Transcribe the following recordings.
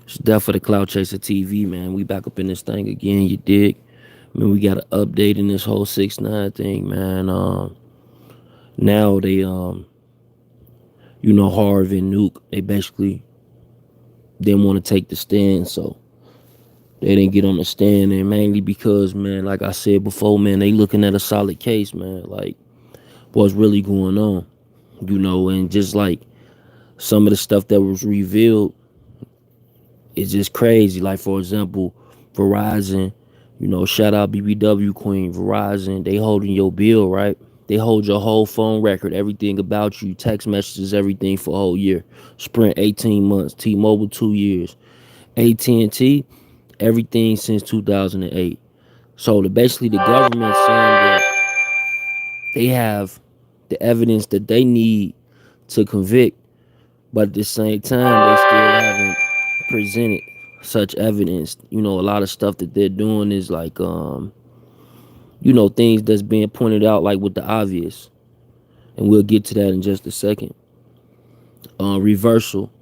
It's death for the Cloud Chaser TV, man. We back up in this thing again, you dig? I mean, we got an update in this whole 6ix9ine thing, man. Now Harv and Nuke, they basically didn't want to take the stand, so they didn't get on the stand, and mainly because, man, like I said before, man, they looking at a solid case, man. Like, what's really going on, and just like some of the stuff that was revealed is just crazy. Like, for example, Verizon, shout out BBW Queen, Verizon, they holding your bill, right? They hold your whole phone record, everything about you, text messages, everything for a whole year. Sprint 18 months, T-Mobile 2 years, AT&T everything since 2008. So basically the government saying that they have the evidence that they need to convict, but at the same time they still haven't presented such evidence. A lot of stuff that they're doing is like things that's being pointed out like with the obvious. And we'll get to that in just a second. Reversal.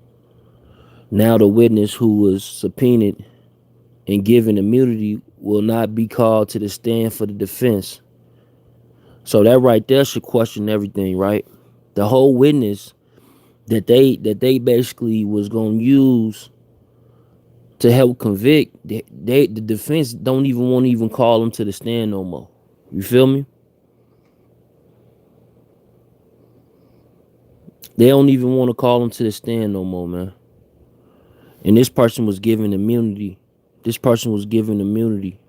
Now the witness who was subpoenaed and given immunity will not be called to the stand for the defense. So that right there should question everything, right? The whole witness that they basically was gonna use to help convict, the defense don't even want to even call them to the stand no more. You feel me? They don't even want to call them to the stand no more, man. And this person was given immunity. This person was given immunity.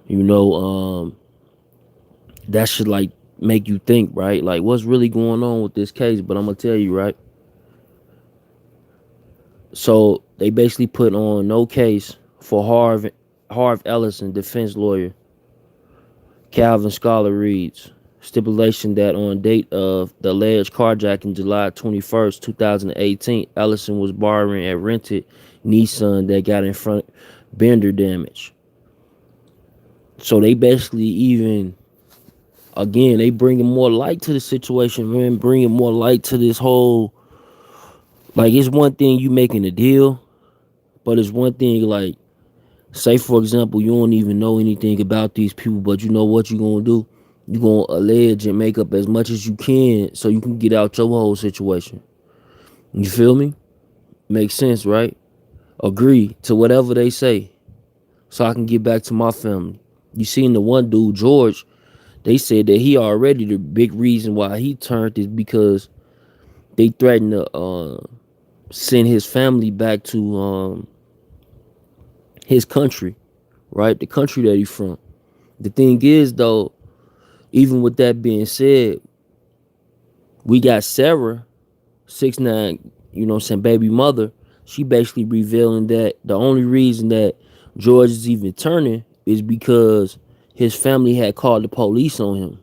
You know, that should like make you think, right? Like, what's really going on with this case? But I'm gonna tell you, right? So they basically put on no case for Harv Ellison, defense lawyer. Calvin Scholar reads stipulation that on date of the alleged carjacking, July 21st, 2018, Ellison was borrowing a rented Nissan that got in front bender damage. So they basically even again they bringing more light to the situation, man. Bringing more light to this whole, like, it's one thing you making a deal, but it's one thing like, say for example, you don't even know anything about these people, but you know what you're gonna do? You're gonna allege and make up as much as you can so you can get out your whole situation. You feel me? Makes sense, right? Agree to whatever they say so I can get back to my family. You seen the one dude, George, they said that he already, the big reason why he turned is because they threatened to send his family back to his country, right? The country that he's from. The thing is, though, even with that being said, we got Sarah, 6ix9ine, baby mother. She basically revealing that the only reason that George is even turning is because his family had called the police on him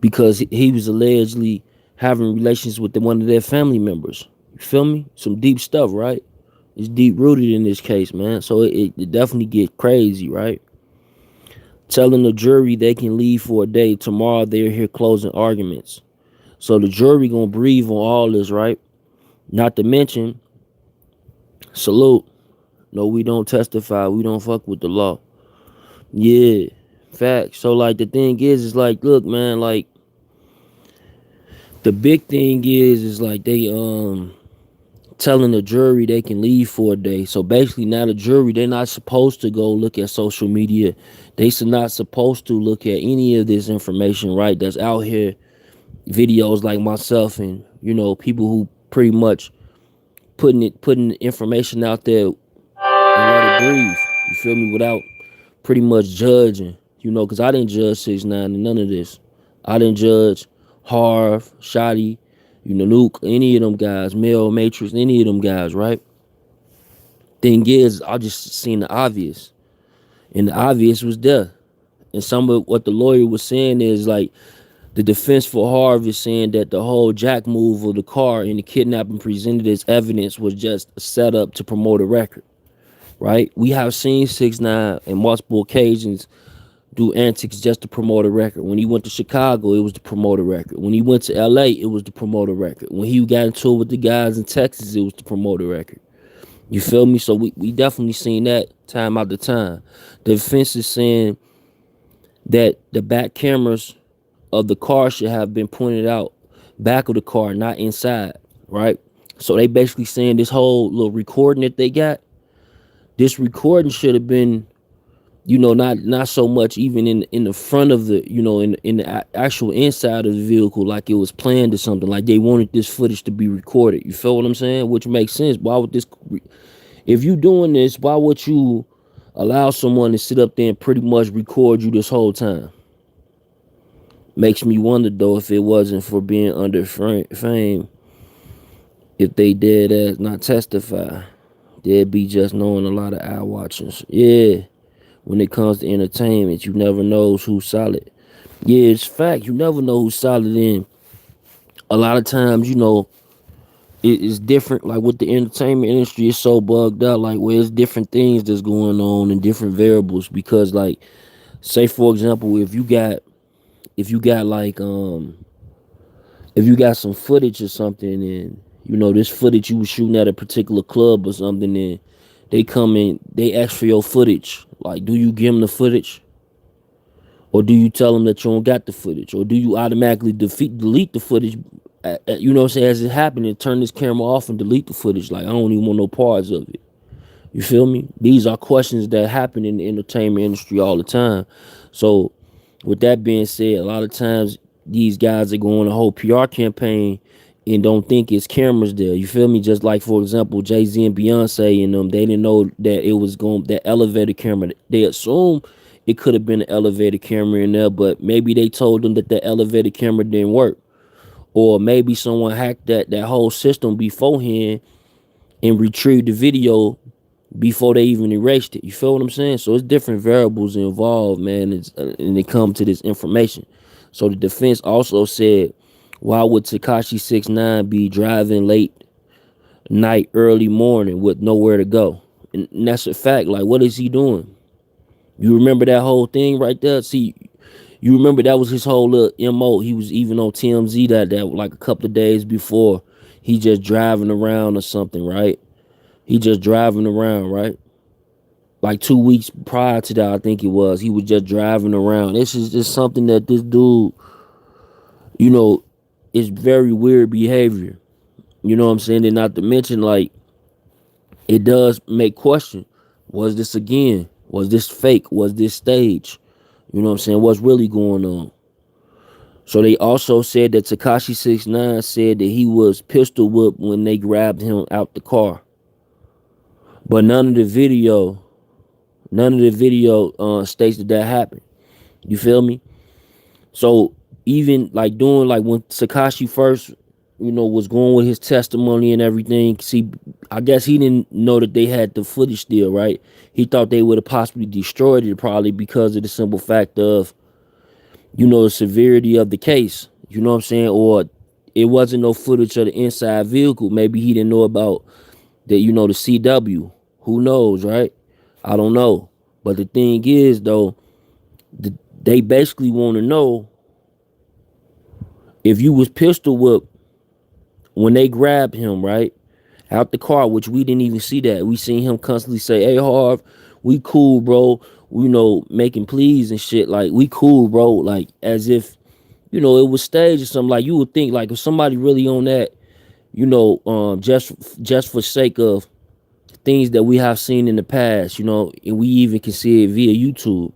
because he was allegedly having relations with one of their family members. You feel me? Some deep stuff, right? It's deep rooted in this case, man. So it definitely get crazy, right? Telling the jury they can leave for a day. Tomorrow they're here closing arguments. So the jury gonna breathe on all this, right? Not to mention, salute. No, we don't testify. We don't fuck with the law. Yeah, facts. So like the thing is like, look, man, like the big thing is like they telling the jury they can leave for a day. So basically now the jury, they're not supposed to go look at social media. They are not supposed to look at any of this information, right? That's out here. Videos like myself and, people who pretty much putting information out there and let it breathe. You feel me? Without pretty much judging, because I didn't judge 6ix9ine and none of this. I didn't judge Harv, Shotty, Nuke, any of them guys, Mel Matrix, any of them guys, right? Thing is, I just seen the obvious. And the obvious was there. And some of what the lawyer was saying is like the defense for Harv is saying that the whole jack move of the car and the kidnapping presented as evidence was just a setup to promote a record, right? We have seen 6ix9ine in multiple occasions do antics just to promote a record. When he went to Chicago, it was to promote a record. When he went to LA, it was to promote a record. When he got into it with the guys in Texas, it was to promote a record. You feel me? So we definitely seen that time after time. The defense is saying that the back cameras of the car should have been pointed out back of the car, not inside, right? So they basically saying this whole little recording that they got, this recording should have been, not so much even in the front of the, in the actual inside of the vehicle, like it was planned or something. Like they wanted this footage to be recorded. You feel what I'm saying? Which makes sense. Why would this? If you doing this, why would you allow someone to sit up there and pretty much record you this whole time? Makes me wonder though, if it wasn't for being under fame, if they did as not testify, they'd be just knowing a lot of eye watchings. Yeah, when it comes to entertainment, you never knows who's solid. Yeah, it's fact. You never know who's solid in. A lot of times, it's different. Like with the entertainment industry, it's so bugged out. Like where it's different things that's going on and different variables. Because like, say for example, if you got like if you got some footage or something, and this footage you was shooting at a particular club or something, and they come in, they ask for your footage. Like, do you give them the footage, or do you tell them that you don't got the footage, or do you automatically delete the footage? You know what I'm saying? As it happened, and turn this camera off and delete the footage. Like, I don't even want no parts of it. You feel me? These are questions that happen in the entertainment industry all the time. So, with that being said, a lot of times these guys are going a whole PR campaign and don't think it's cameras there. You feel me? Just like, for example, Jay-Z and Beyonce and them, they didn't know that it was going, that elevator camera. They assumed it could have been an elevator camera in there, but maybe they told them that the elevator camera didn't work. Or maybe someone hacked that whole system beforehand and retrieved the video before they even erased it. You feel what I'm saying? So it's different variables involved, man, and they come to this information. So the defense also said, why would Tekashi 6ix9ine be driving late night, early morning with nowhere to go? And that's a fact. Like, what is he doing? You remember that whole thing right there? See, you remember that was his whole little MO. He was even on TMZ that like a couple of days before. He just driving around or something, right? He just driving around, right? Like 2 weeks prior to that, I think it was. He was just driving around. This is just something that this dude, you know, is very weird behavior. You know what I'm saying? And not to mention, like, it does make question. Was this again? Was this fake? Was this stage? You know what I'm saying? What's really going on? So they also said that Tekashi 6ix9ine said that he was pistol whipped when they grabbed him out the car. But none of the video states that happened. You feel me? So even like doing like when Tekashi first, was going with his testimony and everything. See, I guess he didn't know that they had the footage still, right? He thought they would have possibly destroyed it probably because of the simple fact of, the severity of the case. You know what I'm saying? Or it wasn't no footage of the inside vehicle. Maybe he didn't know about the, the CW. Who knows, right? I don't know. But the thing is, though, they basically want to know if you was pistol whipped when they grabbed him, right? Out the car, which we didn't even see that. We seen him constantly say, hey, Harv, we cool, bro. Making pleas and shit. Like, we cool, bro. Like, as if, it was staged or something. Like, you would think, like, if somebody really on that, just for sake of things that we have seen in the past, and we even can see it via YouTube.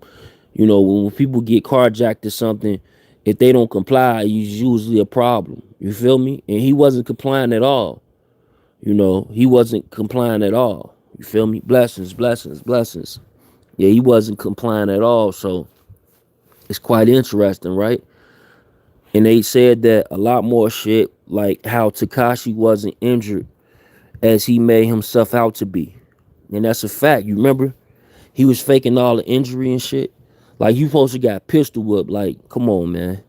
When people get carjacked or something, if they don't comply, it's usually a problem. You feel me? And he wasn't complying at all. He wasn't complying at all. You feel me? Blessings, blessings, blessings. Yeah, he wasn't complying at all. So it's quite interesting, right? And they said that a lot more shit, like how Tekashi wasn't injured as he made himself out to be. And that's a fact. You remember? He was faking all the injury and shit. Like, you supposed to got pistol whipped. Like, come on, man.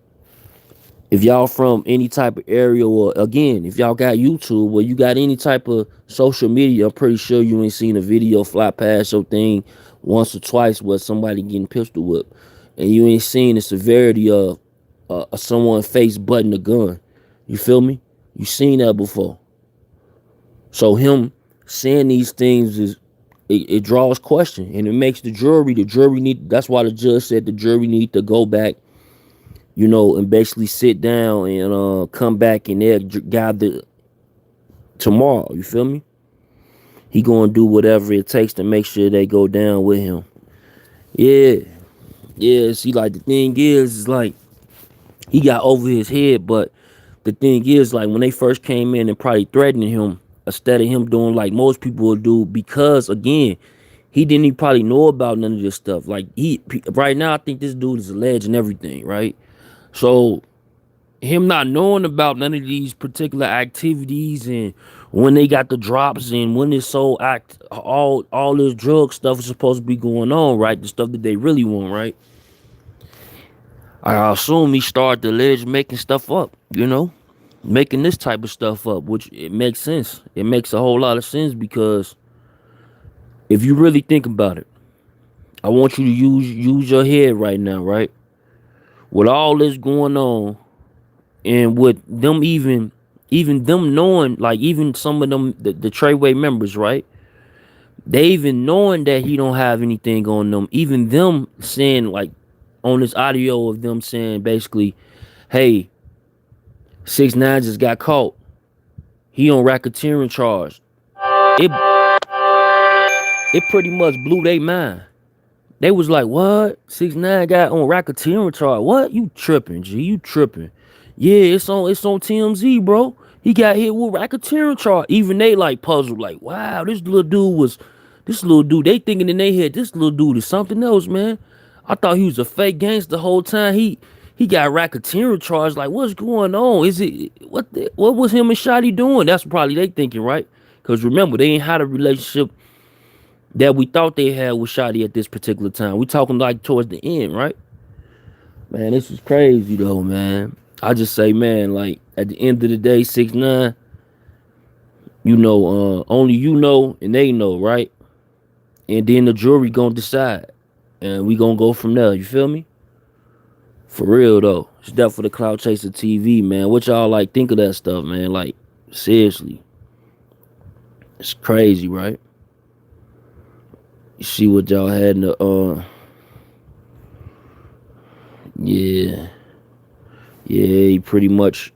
If y'all from any type of area, or again, if y'all got YouTube or you got any type of social media, I'm pretty sure you ain't seen a video fly past your thing once or twice with somebody getting pistol whipped. And you ain't seen the severity of someone face butting a gun. You feel me? You seen that before. So him saying these things it draws question, and it makes the jury need. That's why the judge said the jury need to go back, and basically sit down and come back and they'll gather tomorrow. You feel me? He gonna do whatever it takes to make sure they go down with him. Yeah, yeah. See, like the thing is like he got over his head, but the thing is like when they first came in and probably threatening him, instead of him doing like most people would do, because again, he didn't even probably know about none of this stuff. Like right now, I think this dude is alleged and everything, right? So him not knowing about none of these particular activities and when they got the drops and when this whole all this drug stuff is supposed to be going on, right? The stuff that they really want, right? I assume he started the alleged making stuff up, making this type of stuff up, which it makes sense. It makes a whole lot of sense because if you really think about it, I want you to use your head right now, right? With all this going on, and with them even them knowing, like even some of them the Treyway members, right? They even knowing that he don't have anything on them, even them saying like on this audio of them saying basically, hey, 6ix9ine just got caught. He on racketeering charge. It it pretty much blew their mind. They was like, what? 6ix9ine got on racketeering charge. What? You tripping, G. You tripping. Yeah, it's on TMZ, bro. He got hit with racketeering charge. Even they like puzzled, like, wow, this little dude, they thinking in their head, this little dude is something else, man. I thought he was a fake gangster the whole time. He got racketeering charge. Like, what's going on? Is it what was him and Shotty doing? That's probably they thinking, right? Because remember, they ain't had a relationship that we thought they had with Shotty at this particular time. We talking like towards the end, right? Man, this is crazy though, man. I just say, man, like at the end of the day, 6ix9ine, only you know and they know, right? And then the jury gonna decide, and we gonna go from there. You feel me? For real though, it's death for the Cloud Chaser TV, man. What y'all like think of that stuff, man? Like seriously, it's crazy, right? You see what y'all had in the yeah. Yeah, he pretty much.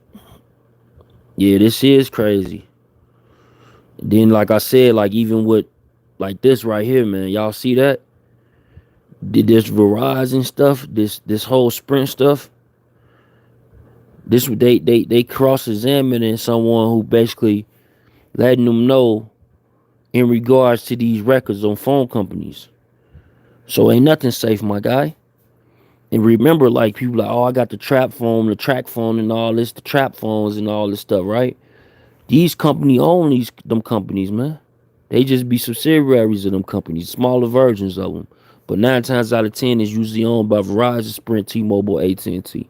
Yeah, this is crazy. Then, like I said, like even with like this right here, man, y'all see that? Did this Verizon stuff, this whole Sprint stuff? This they cross-examining someone who basically letting them know in regards to these records on phone companies. So ain't nothing safe, my guy. And remember, like people like, oh, I got the track phone, and all this, the trap phones and all this stuff, right? These company own them companies, man. They just be subsidiaries of them companies, smaller versions of them. But 9 times out of 10 is usually owned by Verizon, Sprint, T-Mobile, AT&T.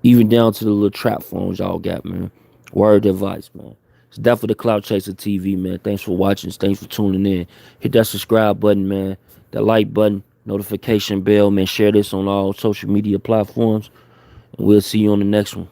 Even down to the little trap phones y'all got, man. Word advice, man. It's definitely the Cloud Chaser TV, man. Thanks for watching. Thanks for tuning in. Hit that subscribe button, man. That like button, notification bell, man. Share this on all social media platforms. And we'll see you on the next one.